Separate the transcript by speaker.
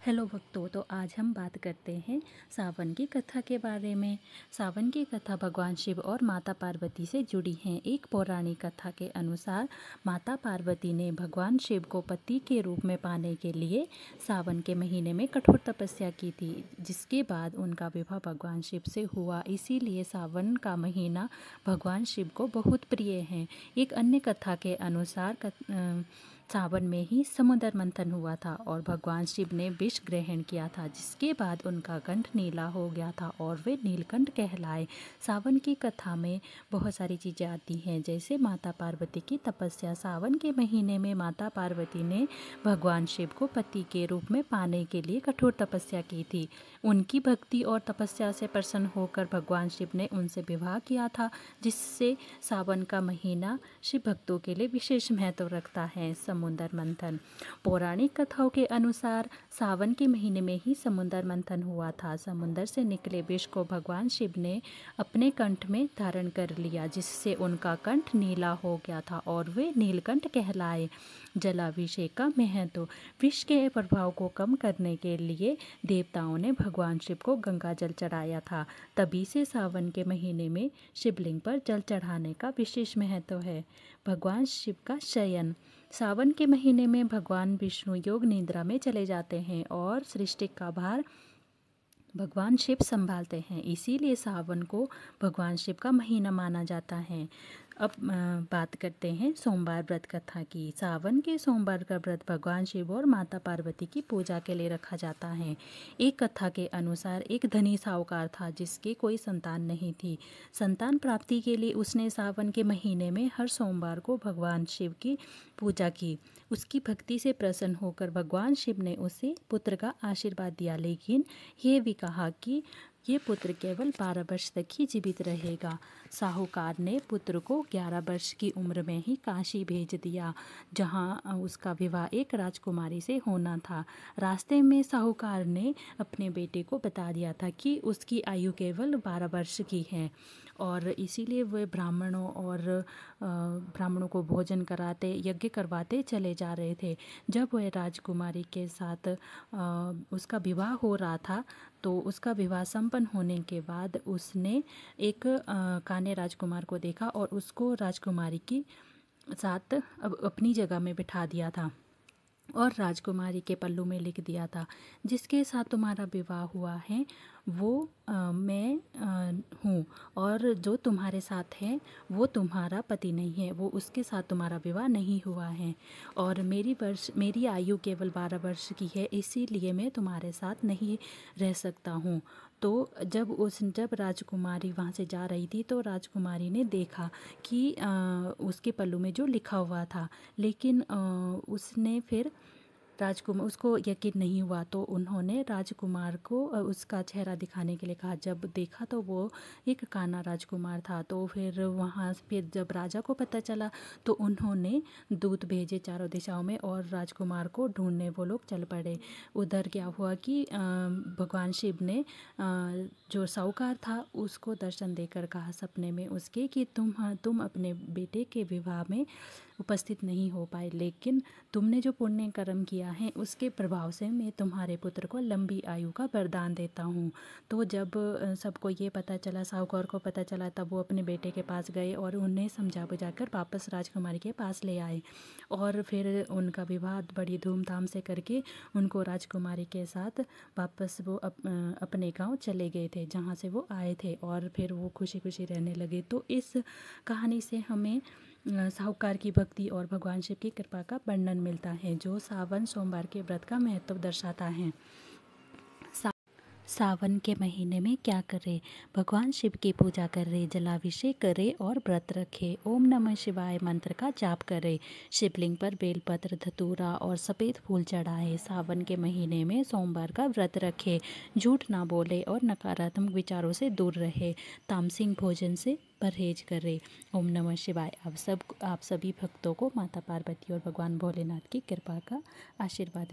Speaker 1: Hello भक्तों, तो आज हम बात करते हैं सावन की कथा के बारे में। सावन की कथा भगवान शिव और माता पार्वती से जुड़ी है। एक पौराणिक कथा के अनुसार माता पार्वती ने भगवान शिव को पति के रूप में पाने के लिए सावन के महीने में कठोर तपस्या की थी, जिसके बाद उनका विवाह भगवान शिव से हुआ। इसीलिए सावन का महीना भगवान शिव को बहुत प्रिय है। एक अन्य कथा के अनुसार सावन में ही समुद्र मंथन हुआ था और भगवान शिव ने विष ग्रहण किया था, जिसके बाद उनका कंठ नीला हो गया था और वे नीलकंठ कहलाए। सावन की कथा में बहुत सारी चीज़ें आती हैं, जैसे माता पार्वती की तपस्या। सावन के महीने में माता पार्वती ने भगवान शिव को पति के रूप में पाने के लिए कठोर तपस्या की थी। उनकी भक्ति और तपस्या से प्रसन्न होकर भगवान शिव ने उनसे विवाह किया था, जिससे सावन का महीना शिव भक्तों के लिए विशेष महत्व रखता है। समुद्र मंथन। पौराणिक कथाओं के अनुसार सावन के महीने में ही समुद्र मंथन हुआ था। समुद्र से निकले विष को भगवान शिव ने अपने कंठ में धारण कर लिया, जिससे उनका कंठ नीला हो गया था और वे नीलकंठ कहलाए। जलाभिषेक का महत्व। विष के प्रभाव को कम करने के लिए देवताओं ने भगवान शिव को गंगा जल चढ़ाया था। तभी से सावन के महीने में शिवलिंग पर जल चढ़ाने का विशेष महत्व है। भगवान शिव का शयन। सावन के महीने में भगवान विष्णु योग निद्रा में चले जाते हैं और सृष्टि का भार भगवान शिव संभालते हैं। इसीलिए सावन को भगवान शिव का महीना माना जाता है। अब बात करते हैं सोमवार व्रत कथा की। सावन के सोमवार का व्रत भगवान शिव और माता पार्वती की पूजा के लिए रखा जाता है। एक कथा के अनुसार एक धनी साहूकार था, जिसके कोई संतान नहीं थी। संतान प्राप्ति के लिए उसने सावन के महीने में हर सोमवार को भगवान शिव की पूजा की। उसकी भक्ति से प्रसन्न होकर भगवान शिव ने उसे पुत्र का आशीर्वाद दिया, लेकिन ये भी कहा कि ये पुत्र केवल 12 वर्ष तक ही जीवित रहेगा। साहूकार ने पुत्र को 11 वर्ष की उम्र में ही काशी भेज दिया, जहां उसका विवाह एक राजकुमारी से होना था। रास्ते में साहूकार ने अपने बेटे को बता दिया था कि उसकी आयु केवल 12 वर्ष की है, और इसीलिए वे ब्राह्मणों को भोजन कराते, यज्ञ करवाते चले जा रहे थे। जब वह राजकुमारी के साथ उसका विवाह हो रहा था, तो उसका विवाह संपन्न होने के बाद उसने एक कान्या राजकुमार को देखा और उसको राजकुमारी की साथ अपनी जगह में बिठा दिया था और राजकुमारी के पल्लू में लिख दिया था, जिसके साथ तुम्हारा विवाह हुआ है वो मैं हूँ, और जो तुम्हारे साथ है वो तुम्हारा पति नहीं है, वो उसके साथ तुम्हारा विवाह नहीं हुआ है, और मेरी आयु केवल 12 वर्ष की है, इसीलिए मैं तुम्हारे साथ नहीं रह सकता हूँ। तो जब राजकुमारी वहाँ से जा रही थी, तो राजकुमारी ने देखा कि उसके पल्लू में जो लिखा हुआ था, लेकिन उसने फिर उसको यकीन नहीं हुआ, तो उन्होंने राजकुमार को उसका चेहरा दिखाने के लिए कहा। जब देखा तो वो एक काना राजकुमार था। तो फिर जब राजा को पता चला, तो उन्होंने दूत भेजे चारों दिशाओं में और राजकुमार को ढूंढने वो लोग चल पड़े। उधर क्या हुआ कि भगवान शिव ने जो साहूकार था उसको दर्शन देकर कहा सपने में उसके कि तुम अपने बेटे के विवाह में उपस्थित नहीं हो पाए, लेकिन तुमने जो पुण्य कर्म किया है उसके प्रभाव से मैं तुम्हारे पुत्र को लंबी आयु का वरदान देता हूँ। तो जब सबको ये पता चला, साहूकार को पता चला, तब वो अपने बेटे के पास गए और उन्हें समझा बुझाकर वापस राजकुमारी के पास ले आए, और फिर उनका विवाह बड़ी धूमधाम से करके उनको राजकुमारी के साथ वापस वो अपने गांव चले गए थे, जहाँ से वो आए थे, और फिर वो खुशी खुशी रहने लगे। तो इस कहानी से हमें साहूकार की भक्ति और भगवान शिव की कृपा का वर्णन मिलता है, जो सावन सोमवार के व्रत का महत्व दर्शाता है। सावन के महीने में क्या करें? भगवान शिव की पूजा करें, जलाभिषेक करें और व्रत रखें। ओम नमः शिवाय मंत्र का जाप करें। शिवलिंग पर बेलपत्र, धतूरा और सफ़ेद फूल चढ़ाएं। सावन के महीने में सोमवार का व्रत रखें। झूठ ना बोले और नकारात्मक विचारों से दूर रहे। तामसिक भोजन से परहेज करें। ओम नमः शिवाय। आप सभी भक्तों को माता पार्वती और भगवान भोलेनाथ की कृपा का आशीर्वाद